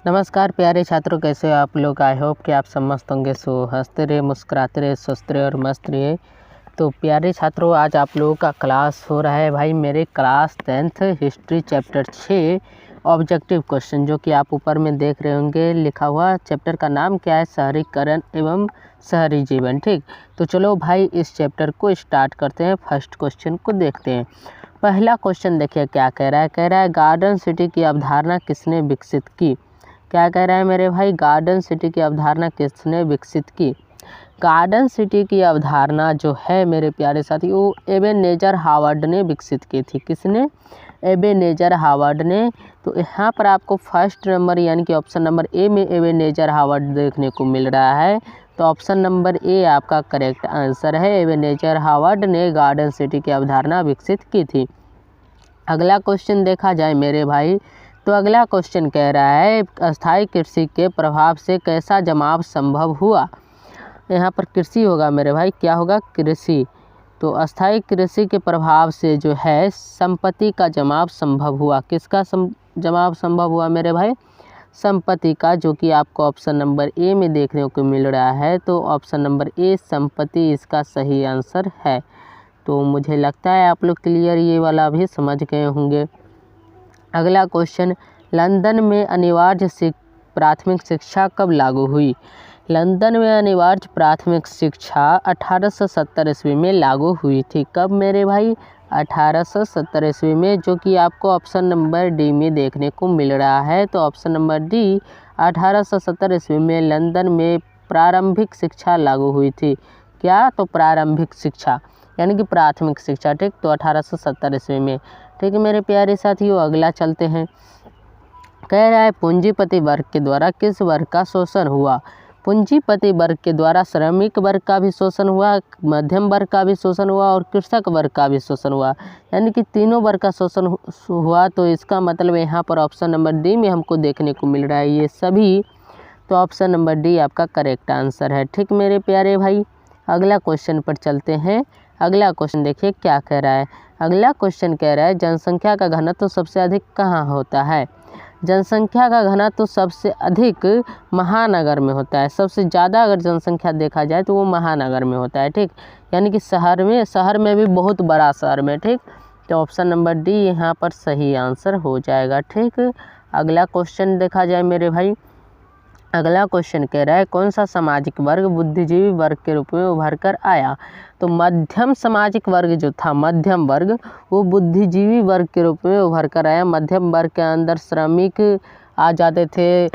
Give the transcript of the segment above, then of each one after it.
नमस्कार प्यारे छात्रों, कैसे हो आप लोग। आई होप कि आप सब मस्त होंगे। सो हंसते रहे, मुस्कुराते रहे, स्वस्थ रहे और मस्त रहे। तो प्यारे छात्रों, आज आप लोगों का क्लास हो रहा है भाई मेरे class 10th history chapter 6 objective question, जो कि आप ऊपर में देख रहे होंगे लिखा हुआ। चैप्टर का नाम क्या है? शहरीकरण एवं शहरी जीवन। ठीक, तो चलो भाई इस चैप्टर को स्टार्ट करते हैं। फर्स्ट क्वेश्चन को देखते हैं। पहला क्वेश्चन देखिए क्या कह रहा है। कह रहा है गार्डन सिटी की अवधारणा किसने विकसित की। क्या कह रहा है मेरे भाई? गार्डन सिटी की अवधारणा किसने विकसित की। गार्डन सिटी की अवधारणा जो है मेरे प्यारे साथी, वो एबेनेजर हावर्ड ने विकसित की थी। किसने? एबेनेजर हावर्ड ने। तो यहाँ पर आपको फर्स्ट नंबर यानी कि ऑप्शन नंबर ए में एबेनेजर हावर्ड देखने को मिल रहा है। तो ऑप्शन नंबर ए आपका करेक्ट आंसर है। एबेनेजर हावर्ड ने गार्डन सिटी की अवधारणा विकसित की थी। अगला क्वेश्चन देखा जाए मेरे भाई, तो अगला क्वेश्चन कह रहा है अस्थायी कृषि के प्रभाव से कैसा जमाव संभव हुआ। यहाँ पर कृषि होगा मेरे भाई, क्या होगा? कृषि। तो अस्थायी कृषि के प्रभाव से जो है संपत्ति का जमाव संभव हुआ। किसका जमाव संभव हुआ मेरे भाई? संपत्ति का, जो कि आपको ऑप्शन नंबर ए में देखने को मिल रहा है। तो ऑप्शन नंबर ए संपत्ति इसका सही आंसर है। तो मुझे लगता है आप लोग क्लियर ये वाला भी समझ गए होंगे। अगला क्वेश्चन, लंदन में अनिवार्य प्राथमिक शिक्षा कब लागू हुई। लंदन में अनिवार्य प्राथमिक शिक्षा 1870 ईस्वी में लागू हुई थी। कब मेरे भाई? 1870 ईस्वी में, जो कि आपको ऑप्शन नंबर डी में देखने को मिल रहा है। तो ऑप्शन नंबर डी 1870 ईस्वी में लंदन में प्रारंभिक शिक्षा लागू हुई थी। क्या? तो प्रारंभिक शिक्षा यानी कि प्राथमिक शिक्षा। ठीक, तो 1870 ईस्वी में। ठीक है मेरे प्यारे साथियों, अगला चलते हैं। कह रहा है पूंजीपति वर्ग के द्वारा किस वर्ग का शोषण हुआ। पूंजीपति वर्ग के द्वारा श्रमिक वर्ग का भी शोषण हुआ, मध्यम वर्ग का भी शोषण हुआ और कृषक वर्ग का भी शोषण हुआ, यानी कि तीनों वर्ग का शोषण हुआ। तो इसका मतलब यहाँ पर ऑप्शन नंबर डी में हमको देखने को मिल रहा है ये सभी। तो ऑप्शन नंबर डी आपका करेक्ट आंसर है। ठीक मेरे प्यारे भाई, अगला क्वेश्चन पर चलते हैं। अगला क्वेश्चन देखिए क्या कह रहा है। अगला क्वेश्चन कह रहा है जनसंख्या का घनत्व सबसे अधिक कहाँ होता है। जनसंख्या का घनत्व सबसे अधिक महानगर में होता है। सबसे ज़्यादा अगर जनसंख्या देखा जाए तो वो महानगर में होता है। ठीक, यानी कि शहर में भी बहुत बड़ा शहर में। ठीक, तो ऑप्शन नंबर डी यहाँ पर सही आंसर हो जाएगा। ठीक, अगला क्वेश्चन देखा जाए मेरे भाई। अगला क्वेश्चन कह रहा है कौन सा सामाजिक वर्ग बुद्धिजीवी वर्ग के रूप में उभर कर आया। तो मध्यम सामाजिक वर्ग जो था, मध्यम वर्ग, वो बुद्धिजीवी वर्ग के रूप में उभर कर आया। मध्यम वर्ग के अंदर श्रमिक आ जाते थे,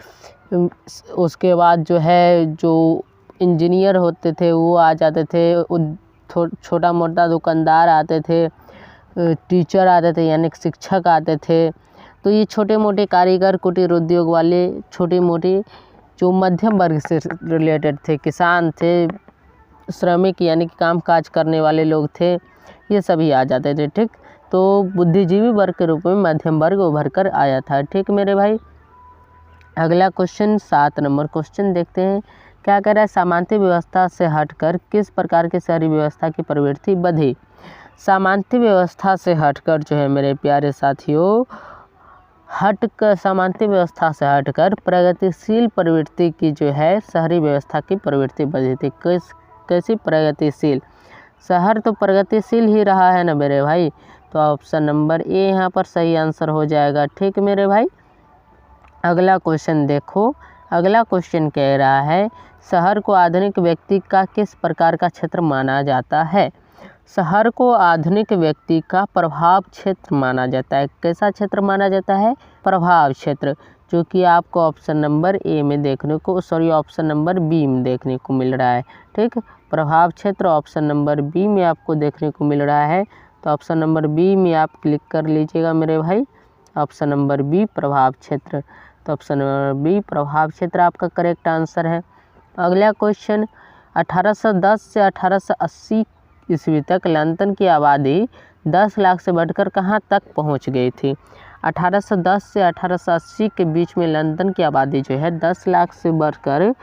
उसके बाद जो है जो इंजीनियर होते थे वो आ जाते थे, छोटा मोटा दुकानदार आते थे, टीचर आते थे यानी शिक्षक आते थे। तो ये छोटे मोटे कारीगर, कुटीर उद्योग वाले, छोटी मोटी जो मध्यम वर्ग से रिलेटेड थे, किसान थे, श्रमिक यानी कि काम काज करने वाले लोग थे, ये सभी आ जाते थे। ठीक, तो बुद्धिजीवी वर्ग के रूप में मध्यम वर्ग उभर कर आया था। ठीक मेरे भाई, अगला क्वेश्चन 7 नंबर क्वेश्चन देखते हैं। क्या कह रहा है सामंती व्यवस्था से हटकर किस प्रकार की शहरी व्यवस्था की प्रवृत्ति बढ़ी। सामंती व्यवस्था से हटकर जो है मेरे प्यारे साथियों, सामंती व्यवस्था से हटकर प्रगतिशील प्रवृत्ति की जो है शहरी व्यवस्था की प्रवृत्ति बढ़ी थी। कैसी प्रगतिशील? शहर तो प्रगतिशील ही रहा है ना मेरे भाई। तो ऑप्शन नंबर ए यहाँ पर सही आंसर हो जाएगा। ठीक मेरे भाई, अगला क्वेश्चन देखो। अगला क्वेश्चन कह रहा है शहर को आधुनिक व्यक्ति का किस प्रकार का क्षेत्र माना जाता है। शहर को आधुनिक व्यक्ति का प्रभाव क्षेत्र माना जाता है। कैसा क्षेत्र माना जाता है? प्रभाव क्षेत्र, जो कि आपको ऑप्शन नंबर ए में देखने को, ऑप्शन नंबर बी में देखने को मिल रहा है। ठीक, प्रभाव क्षेत्र ऑप्शन नंबर बी में आपको देखने को मिल रहा है। तो ऑप्शन नंबर बी में आप क्लिक कर लीजिएगा मेरे भाई, ऑप्शन नंबर बी प्रभाव क्षेत्र। तो ऑप्शन नंबर बी प्रभाव क्षेत्र आपका करेक्ट आंसर है। अगला क्वेश्चन, 1810 से 1880 ईस्वी तक लंदन की आबादी 10 लाख से बढ़कर कहाँ तक पहुँच गई थी। 1810 से 1880 के बीच में लंदन की आबादी जो है 10 लाख से बढ़कर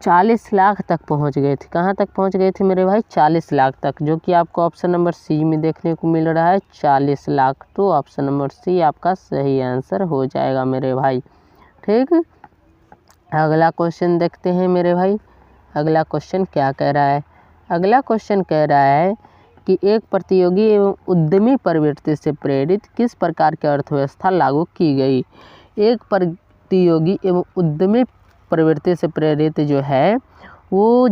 40 लाख तक पहुंच गई थी। कहाँ तक पहुंच गई थी मेरे भाई? 40 लाख तक, जो कि आपको ऑप्शन नंबर सी में देखने को मिल रहा है 40 लाख। तो ऑप्शन नंबर सी आपका सही आंसर हो जाएगा मेरे भाई। ठीक, अगला क्वेश्चन देखते हैं मेरे भाई। अगला क्वेश्चन क्या कह रहा है? अगला क्वेश्चन कह रहा है कि एक प्रतियोगी एवं उद्यमी प्रवृत्ति से प्रेरित किस प्रकार की अर्थव्यवस्था लागू की गई? एक प्रतियोगी एवं उद्यमी प्रवृत्ति से प्रेरित जो है वो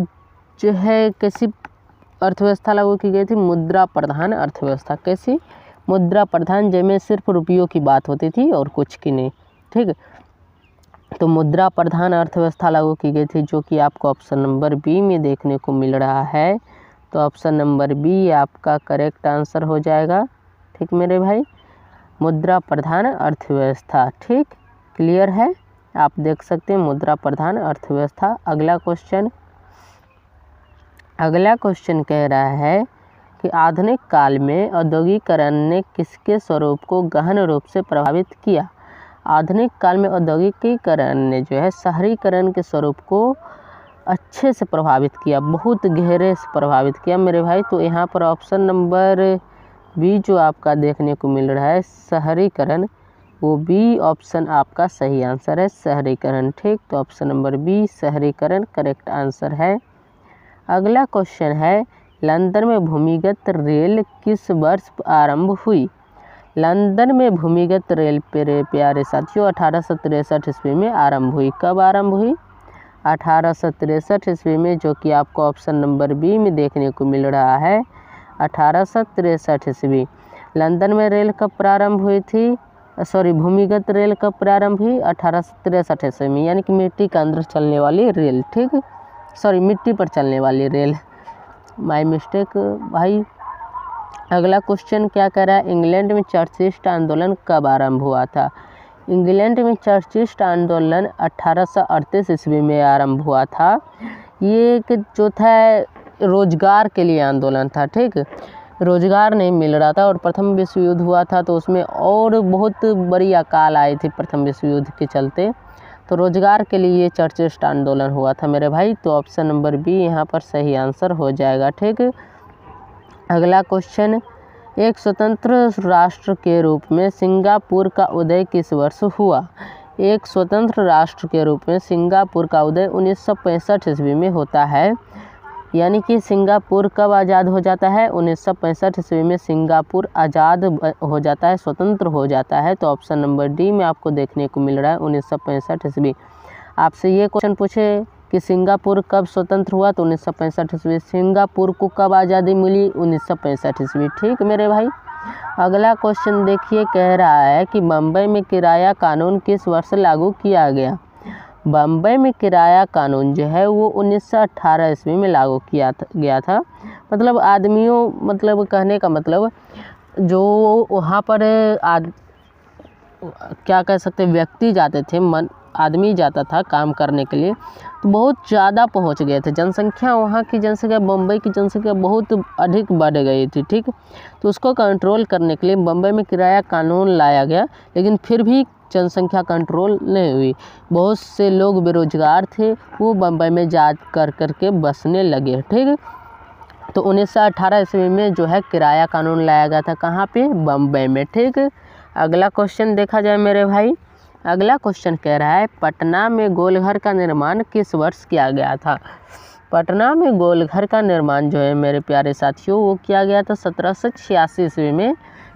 जो है कैसी अर्थव्यवस्था लागू की गई थी? मुद्रा प्रधान अर्थव्यवस्था। कैसी? मुद्रा प्रधान, जिसमें सिर्फ रुपयों की बात होती थी और कुछ की नहीं। ठीक, तो मुद्रा प्रधान अर्थव्यवस्था लागू की गई थी, जो कि आपको ऑप्शन नंबर बी में देखने को मिल रहा है। तो ऑप्शन नंबर बी आपका करेक्ट आंसर हो जाएगा। ठीक मेरे भाई, मुद्रा प्रधान अर्थव्यवस्था। ठीक, क्लियर है? आप देख सकते हैं मुद्रा प्रधान अर्थव्यवस्था। अगला क्वेश्चन कह रहा है कि आधुनिक काल में औद्योगिकरण ने किसके स्वरूप को गहन रूप से प्रभावित किया? आधुनिक काल में औद्योगिकीकरण ने जो है शहरीकरण के स्वरूप को अच्छे से प्रभावित किया, बहुत गहरे से प्रभावित किया मेरे भाई। तो यहाँ पर ऑप्शन नंबर बी जो आपका देखने को मिल रहा है शहरीकरण, वो बी ऑप्शन आपका सही आंसर है, शहरीकरण। ठीक, तो ऑप्शन नंबर बी शहरीकरण करेक्ट आंसर है। अगला क्वेश्चन है, लंदन में भूमिगत रेल किस वर्ष आरंभ हुई? लंदन में भूमिगत रेल मेरे प्यारे साथियों 1863 ईस्वी में आरंभ हुई। कब आरंभ हुई? 1863 ईस्वी में, जो कि आपको ऑप्शन नंबर बी में देखने को मिल रहा है। 1863 ईस्वी लंदन में रेल कब प्रारंभ हुई थी? भूमिगत रेल कब प्रारंभ हुई? 1863 ईस्वी में, यानी कि मिट्टी के अंदर चलने वाली रेल। ठीक, मिट्टी पर चलने वाली रेल, माय मिस्टेक भाई। अगला क्वेश्चन क्या कह रहा है? इंग्लैंड में चर्चिस्ट आंदोलन कब आरंभ हुआ था? इंग्लैंड में चर्चिस्ट आंदोलन 1838 ईस्वी में आरंभ हुआ था। ये एक जो था रोजगार के लिए आंदोलन था। ठीक, रोजगार नहीं मिल रहा था और प्रथम विश्व युद्ध हुआ था, तो उसमें और बहुत बड़ी अकाल आई थी प्रथम विश्व युद्ध के चलते, तो रोजगार के लिए ये चर्चिस्ट आंदोलन हुआ था मेरे भाई। तो ऑप्शन नंबर बी यहाँ पर सही आंसर हो जाएगा। ठीक, अगला क्वेश्चन, एक स्वतंत्र राष्ट्र के रूप में सिंगापुर का उदय किस वर्ष हुआ? एक स्वतंत्र राष्ट्र के रूप में सिंगापुर का उदय 1965 ईस्वी में होता है। यानी कि सिंगापुर कब आज़ाद हो जाता है? 1965 ईस्वी में सिंगापुर आज़ाद हो जाता है, स्वतंत्र हो जाता है। तो ऑप्शन नंबर डी में आपको देखने को मिल रहा है 1965 ईस्वी। आपसे ये क्वेश्चन पूछे कि सिंगापुर कब स्वतंत्र हुआ, तो 1965 ईस्वी। सिंगापुर को कब आज़ादी मिली? 1965 ईस्वी। ठीक मेरे भाई, अगला क्वेश्चन देखिए, कह रहा है कि बम्बई में किराया कानून किस वर्ष लागू किया गया? बम्बई में किराया कानून जो है वो 1918 ईस्वी में लागू किया गया था। मतलब आदमियों, मतलब कहने का मतलब जो वहाँ पर क्या कह सकते व्यक्ति जाते थे, आदमी जाता था काम करने के लिए, तो बहुत ज़्यादा पहुंच गए थे। जनसंख्या, वहाँ की जनसंख्या, बम्बई की जनसंख्या बहुत अधिक बढ़ गई थी। ठीक, तो उसको कंट्रोल करने के लिए बम्बई में किराया कानून लाया गया, लेकिन फिर भी जनसंख्या कंट्रोल नहीं हुई। बहुत से लोग बेरोजगार थे, वो बम्बई में जा करके बसने लगे। ठीक, तो 1918 ईस्वी में जो है किराया कानून लाया गया था। कहाँ पे? बम्बई में। ठीक, अगला क्वेश्चन देखा जाए मेरे भाई। अगला क्वेश्चन कह रहा है, पटना में गोलघर का निर्माण किस वर्ष किया गया था? पटना में गोलघर का निर्माण जो है मेरे प्यारे साथियों वो किया गया था 1786 ईस्वी में।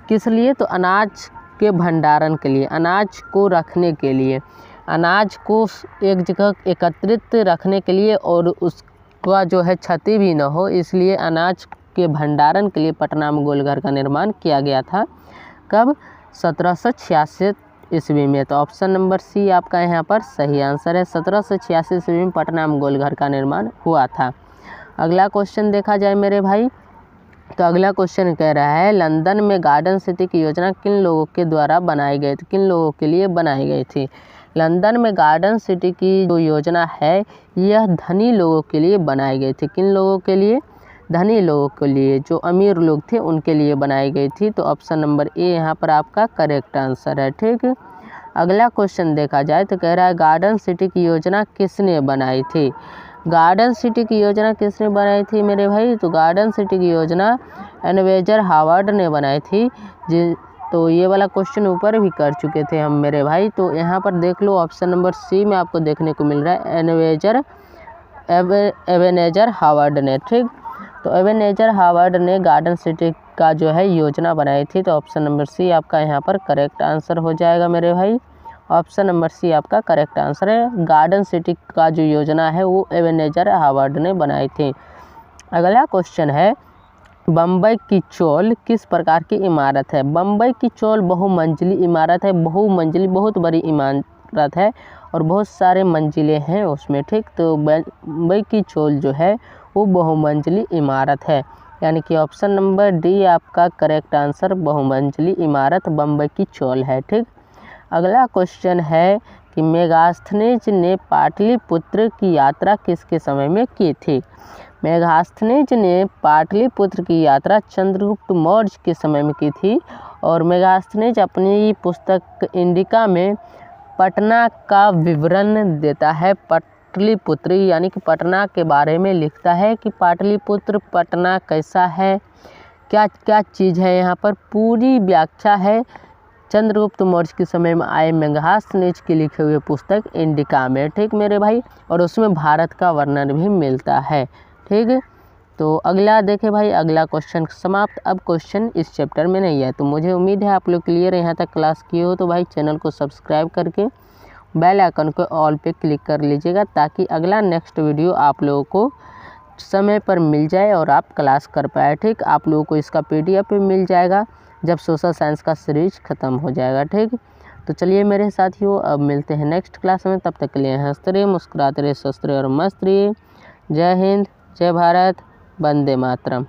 किस लिए? तो अनाज के भंडारण के लिए, अनाज को रखने के लिए, अनाज को एक जगह एकत्रित रखने के लिए और उसका जो है क्षति भी न हो, इसलिए अनाज के भंडारण के लिए पटना में गोलघर का निर्माण किया गया था। कब? 1786 ईस्वी में। तो ऑप्शन नंबर सी आपका यहाँ पर सही आंसर है। 1786 ईस्वी में पटना में गोलघर का निर्माण हुआ था। अगला क्वेश्चन देखा जाए मेरे भाई, तो अगला क्वेश्चन कह रहा है, लंदन में गार्डन सिटी की योजना किन लोगों के द्वारा बनाई गई थी? किन लोगों के लिए बनाई गई थी? लंदन में गार्डन सिटी की जो योजना है यह धनी लोगों के लिए बनाई गई थी। किन लोगों के लिए? धनी लोगों के लिए, जो अमीर लोग थे उनके लिए बनाई गई थी। तो ऑप्शन नंबर ए यहाँ पर आपका करेक्ट आंसर है। ठीक, अगला क्वेश्चन देखा जाए तो कह रहा है, गार्डन सिटी की योजना किसने बनाई थी? गार्डन सिटी की योजना किसने बनाई थी मेरे भाई? तो गार्डन सिटी की योजना एनवेजर हावर्ड ने बनाई थी, तो ये वाला क्वेश्चन ऊपर भी कर चुके थे हम मेरे भाई। तो यहाँ पर देख लो ऑप्शन नंबर सी में आपको देखने को मिल रहा है एबेनेज़र हावर्ड ने, ठीक। तो एबेनेज़र हावर्ड ने गार्डन सिटी का जो है योजना बनाई थी। तो ऑप्शन नंबर सी आपका यहाँ पर करेक्ट आंसर हो जाएगा मेरे भाई। ऑप्शन नंबर सी आपका करेक्ट आंसर है। गार्डन सिटी का जो योजना है वो एबेनेज़र हावर्ड ने बनाई थी। अगला क्वेश्चन है, बम्बई की चोल किस प्रकार की इमारत है? बम्बई की चोल बहुमंजिली इमारत है। बहुमंजिली बहुत बड़ी इमारत है और बहुत सारे मंजिलें हैं उसमें, ठीक। तो बम्बई की चोल जो है वो बहुमंजिली इमारत है, यानी कि ऑप्शन नंबर डी आपका करेक्ट आंसर बहुमंजिली इमारत बम्बई की चोल है, ठीक। अगला क्वेश्चन है कि मेगास्थनीज ने पाटलिपुत्र की यात्रा किसके समय में की थी? मेगास्थनीज ने पाटलिपुत्र की यात्रा चंद्रगुप्त मौर्य के समय में की थी। और मेगास्थनीज अपनी पुस्तक इंडिका में पटना का विवरण देता है। पाटलिपुत्र यानी कि पटना के बारे में लिखता है कि पाटलिपुत्र पटना कैसा है, क्या क्या चीज़ है, यहाँ पर पूरी व्याख्या है चंद्रगुप्त मौर्य के समय में आए मेगास्थनीज की लिखे हुए पुस्तक इंडिका में, ठीक मेरे भाई। और उसमें भारत का वर्णन भी मिलता है, ठीक। तो अगला देखें भाई, अगला क्वेश्चन समाप्त। अब क्वेश्चन इस चैप्टर में नहीं है। तो मुझे उम्मीद है आप लोग क्लियर यहाँ तक क्लास किए हो। तो भाई चैनल को सब्सक्राइब करके बेल आइकन को ऑल पे क्लिक कर लीजिएगा, ताकि अगला नेक्स्ट वीडियो आप लोगों को समय पर मिल जाए और आप क्लास कर पाए, ठीक। आप लोगों को इसका PDF भी मिल जाएगा जब सोशल साइंस का सीरीज ख़त्म हो जाएगा, ठीक। तो चलिए मेरे साथियों, अब मिलते हैं नेक्स्ट क्लास में। तब तक के लिए हंसते रहिए, मुस्कुराते रहिए, स्वस्थ रहिए और मस्त रहिए। जय हिंद, जय भारत, वंदे मातरम।